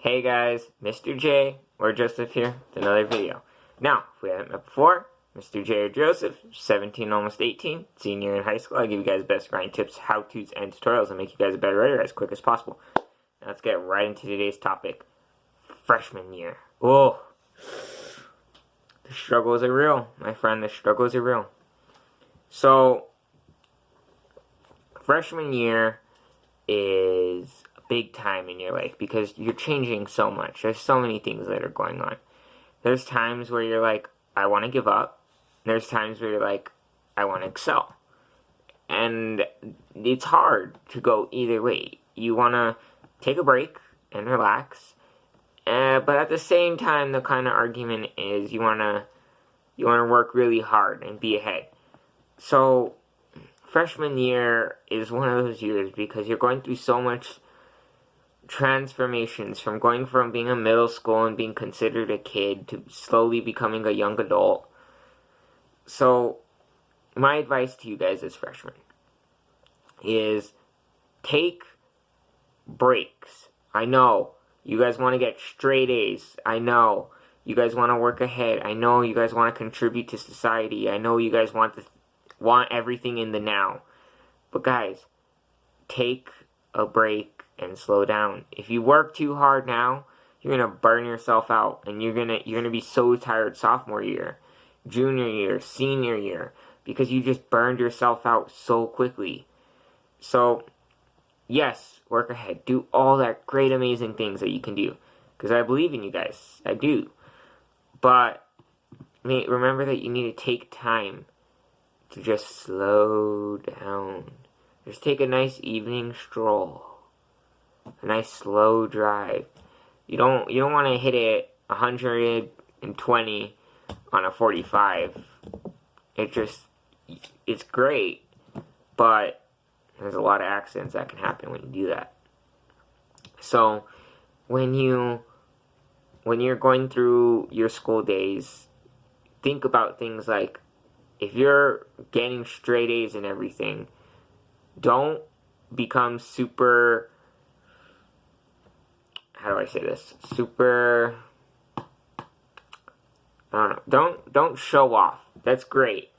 Hey guys, Mr. J or Joseph here with another video. Now, if we haven't met before, Mr. J or Joseph, 17, almost 18, senior in high school. I give you guys best grind tips, how-tos, and tutorials and make you guys a better writer as quick as possible. Now let's get right into today's topic. Freshman year. Oh, the struggles are real, my friend. The struggles are real. So, freshman year is a big time in your life because you're changing so much. There's so many things that are going on. There's times where you're like, I want to give up. There's times where you're like, I want to excel. And it's hard to go either way. You want to take a break and relax, but at the same time, the kind of argument is you want to work really hard and be ahead. So freshman year is one of those years because you're going through so much transformations from going from being a middle school and being considered a kid to slowly becoming a young adult. So my advice to you guys as freshmen is take breaks. I know you guys want to get straight A's. I know you guys want to work ahead. I know you guys want to contribute to society. I know you guys want everything in the now. But guys, take a break and slow down. If you work too hard now, you're gonna burn yourself out, and you're gonna be so tired sophomore year, junior year, senior year, because you just burned yourself out so quickly. So, yes, work ahead. Do all that great, amazing things that you can do, because I believe in you guys. I do. But remember that you need to take time to just slow down. Just take a nice evening stroll. A nice slow drive. You don't want to hit it 120 on a 45. It's great, but there's a lot of accidents that can happen when you do that. So when you're going through your school days, think about things like, if you're getting straight A's and everything, don't become super, how do I say this? Super, I don't know. Don't show off. That's great.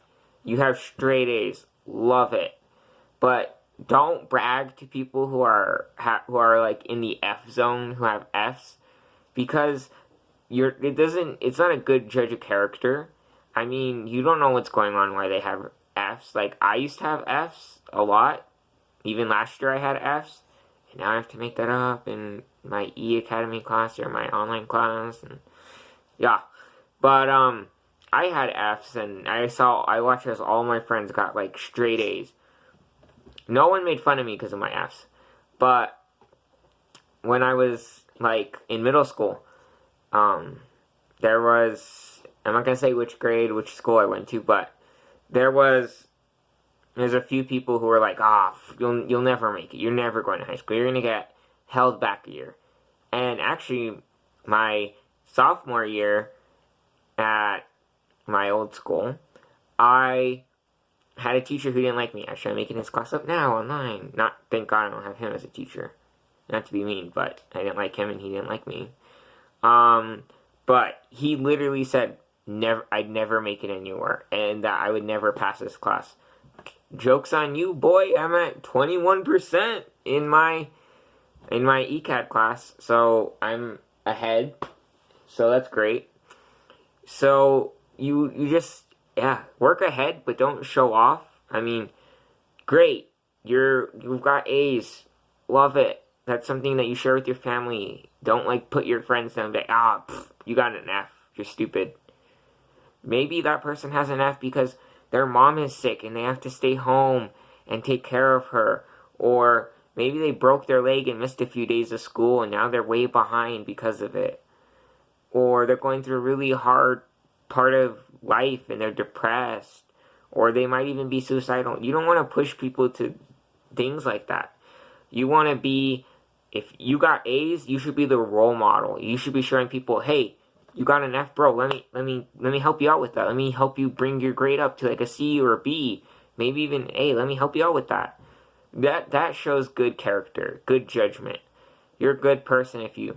You have straight A's. Love it. But don't brag to people who are like in the F zone, who have F's, because it's not a good judge of character. I mean, you don't know what's going on, why they have F's. Like, I used to have F's a lot. Even last year I had F's. And now I have to make that up in my E-Academy class or my online class. And yeah. But, I had F's, and I watched as all my friends got, like, straight A's. No one made fun of me because of my F's. But when I was, like, in middle school, there was, I'm not going to say which grade, which school I went to, but there's a few people who were like, you'll never make it. You're never going to high school. You're going to get held back a year. And actually, my sophomore year at my old school, I had a teacher who didn't like me. Actually, I'm making his class up now online. Thank God I don't have him as a teacher. Not to be mean, but I didn't like him and he didn't like me. But he literally said I'd never make it anywhere, and that I would never pass this class. Joke's on you, boy. I'm at 21% in my ECAD class, so I'm ahead. So that's great. So you just, work ahead, but don't show off. I mean, great. You've got A's. Love it. That's something that you share with your family. Don't, like, put your friends down and be like, you got an F. You're stupid. Maybe that person has an F because their mom is sick and they have to stay home and take care of her. Or maybe they broke their leg and missed a few days of school and now they're way behind because of it. Or they're going through a really hard part of life and they're depressed. Or they might even be suicidal. You don't want to push people to things like that. You want to be, if you got A's, you should be the role model. You should be showing people, hey, you got an F, bro. Let me help you out with that. Let me help you bring your grade up to like a C or a B, maybe even A. Let me help you out with that. That shows good character, good judgment. You're a good person if you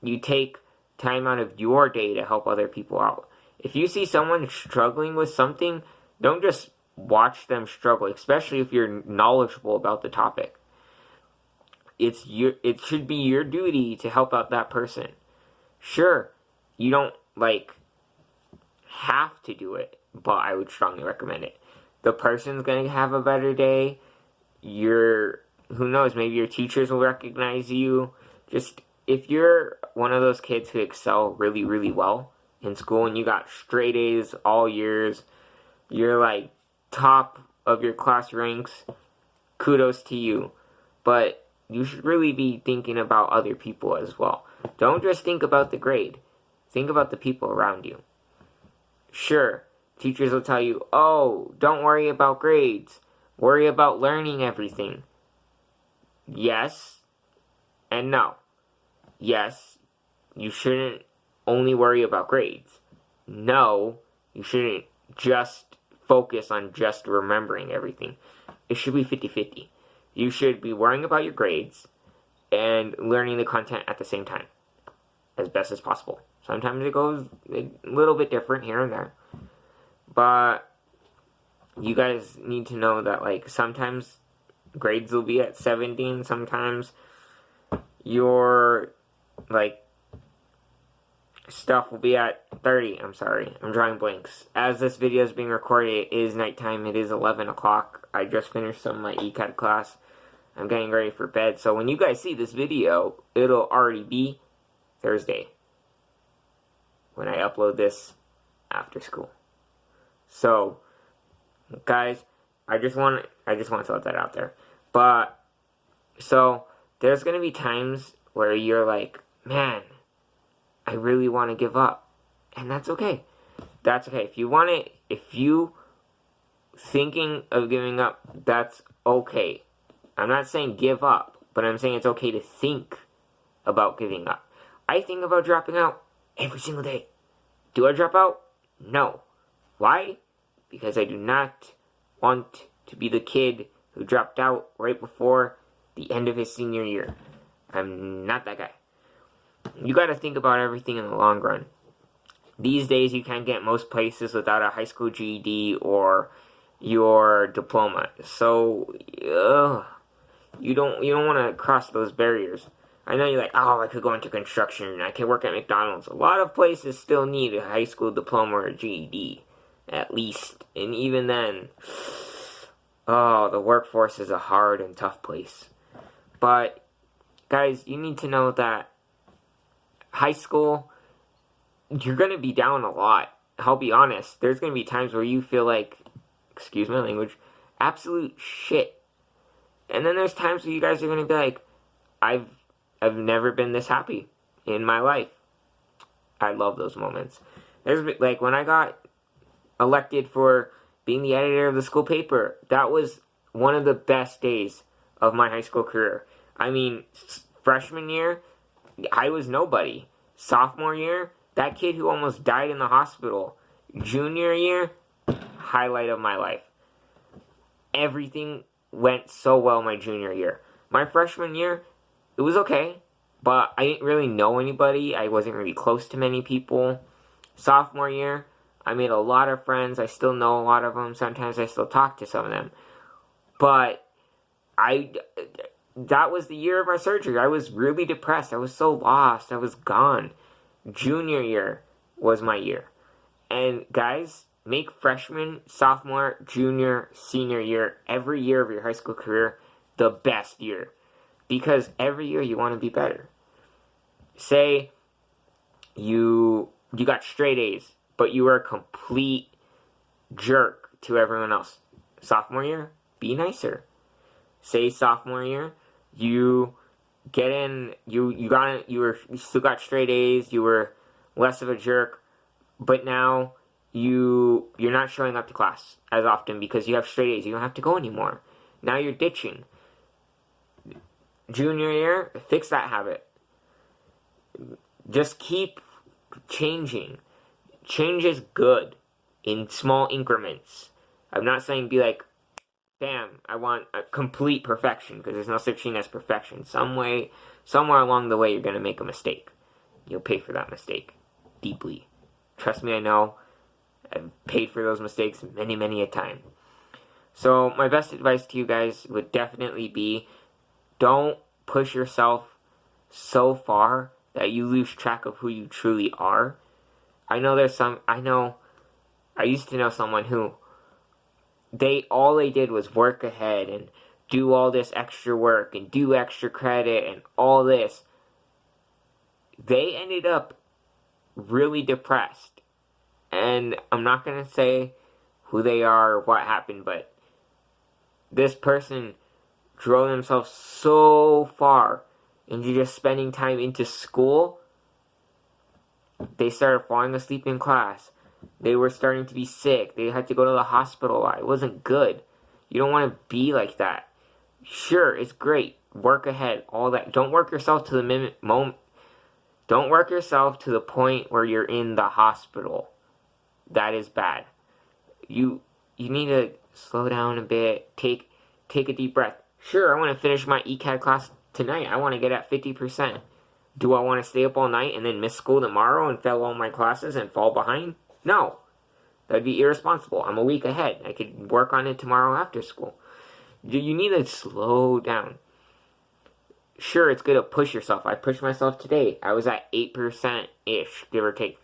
you take time out of your day to help other people out. If you see someone struggling with something, don't just watch them struggle, especially if you're knowledgeable about the topic. It should be your duty to help out that person. Sure, you don't have to do it, but I would strongly recommend it. The person's gonna have a better day. Who knows, maybe your teachers will recognize you. Just, if you're one of those kids who excel really, really well in school and you got straight A's all years, you're top of your class ranks, kudos to you. But you should really be thinking about other people as well. Don't just think about the grade. Think about the people around you. Sure, teachers will tell you, oh, don't worry about grades. Worry about learning everything. Yes and no. Yes, you shouldn't only worry about grades. No, you shouldn't just focus on just remembering everything. It should be 50-50. You should be worrying about your grades and learning the content at the same time, as best as possible. Sometimes it goes a little bit different here and there. But you guys need to know that, sometimes grades will be at 17. Sometimes your, stuff will be at 30. I'm sorry. I'm drawing blanks. As this video is being recorded, it is nighttime. It is 11 o'clock. I just finished some of my ECAD class. I'm getting ready for bed. So when you guys see this video, it'll already be Thursday when I upload this after school. So, guys, I just want to let that out there. But, so, there's going to be times where you're like, man, I really want to give up. And that's okay. That's okay. If you thinking of giving up, that's okay. I'm not saying give up, but I'm saying it's okay to think about giving up. I think about dropping out every single day. Do I drop out? No. Why? Because I do not want to be the kid who dropped out right before the end of his senior year. I'm not that guy. You got to think about everything in the long run. These days, you can't get most places without a high school GED or your diploma. So, you don't want to cross those barriers. I know you're like, oh, I could go into construction, I could work at McDonald's. A lot of places still need a high school diploma or a GED, at least. And even then, the workforce is a hard and tough place. But, guys, you need to know that high school, you're going to be down a lot. I'll be honest. There's going to be times where you feel like, excuse my language, absolute shit. And then there's times where you guys are going to be like, I've never been this happy in my life. I love those moments. There's when I got elected for being the editor of the school paper, that was one of the best days of my high school career. I mean, freshman year, I was nobody. Sophomore year, that kid who almost died in the hospital. Junior year, highlight of my life. Everything went so well my junior year. My freshman year, it was okay, but I didn't really know anybody. I wasn't really close to many people. Sophomore year, I made a lot of friends. I still know a lot of them. Sometimes I still talk to some of them. But that was the year of my surgery. I was really depressed. I was so lost. I was gone. Junior year was my year. And guys, make freshman, sophomore, junior, senior year, every year of your high school career, the best year. Because every year you want to be better. Say you got straight A's, but you were a complete jerk to everyone else. Sophomore year, be nicer. Say sophomore year, you get in, you still got straight A's, you were less of a jerk, but now you're not showing up to class as often because you have straight A's. You don't have to go anymore. Now you're ditching. Junior year, fix that habit. Just keep changing. Change is good in small increments. I'm not saying be like, bam, I want a complete perfection, because there's no such thing as perfection. Somewhere along the way, you're going to make a mistake. you'll pay for that mistake deeply. Trust me, I know. I've paid for those mistakes many, many a time. So my best advice to you guys would definitely be, don't push yourself so far that you lose track of who you truly are. I used to know someone who, all they did was work ahead and do all this extra work and do extra credit and all this. They ended up really depressed. And I'm not going to say who they are or what happened, but this person drove themselves so far into just spending time into school. They started falling asleep in class. They were starting to be sick. They had to go to the hospital. It wasn't good. You don't want to be like that. Sure, it's great. Work ahead, all that. Don't work yourself to the moment. Don't work yourself to the point where you're in the hospital. That is bad. You need to slow down a bit. Take a deep breath. Sure, I want to finish my ECAD class tonight. I want to get at 50%. Do I want to stay up all night and then miss school tomorrow and fail all my classes and fall behind? No. That'd be irresponsible. I'm a week ahead. I could work on it tomorrow after school. You need to slow down. Sure, it's good to push yourself. I pushed myself today. I was at 8%-ish, give or take,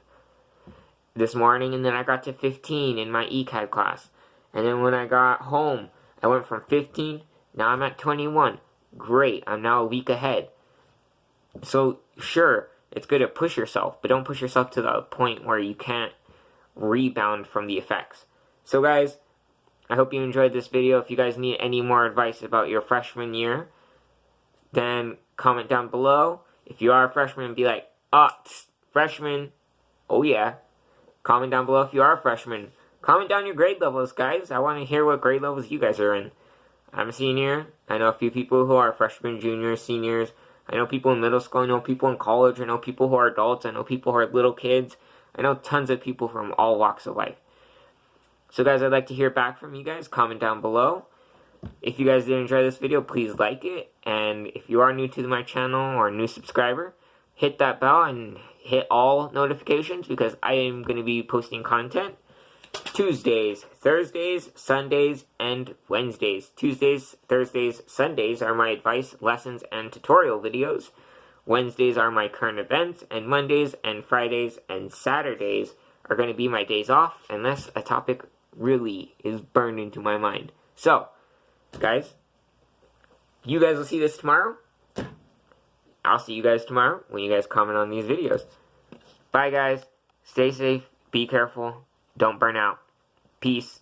this morning, and then I got to 15 in my ECAD class. And then when I got home, I went from 15, now I'm at 21. Great, I'm now a week ahead. So, sure, it's good to push yourself, but don't push yourself to the point where you can't rebound from the effects. So guys, I hope you enjoyed this video. If you guys need any more advice about your freshman year, then comment down below. If you are a freshman, be like, freshman, oh yeah. Comment down below if you are a freshman. Comment down your grade levels, guys. I want to hear what grade levels you guys are in. I'm a senior. I know a few people who are freshmen, juniors, seniors. I know people in middle school. I know people in college. I know people who are adults. I know people who are little kids. I know tons of people from all walks of life. So guys, I'd like to hear back from you guys. Comment down below. If you guys did enjoy this video, please like it. And if you are new to my channel or a new subscriber, hit that bell and hit all notifications, because I am going to be posting content Tuesdays, Thursdays, Sundays, and Wednesdays. Tuesdays, Thursdays, Sundays are my advice, lessons, and tutorial videos. Wednesdays are my current events, and Mondays and Fridays and Saturdays are going to be my days off, unless a topic really is burned into my mind. So, guys, you guys will see this tomorrow. I'll see you guys tomorrow when you guys comment on these videos. Bye, guys. Stay safe. Be careful. Don't burn out. Peace.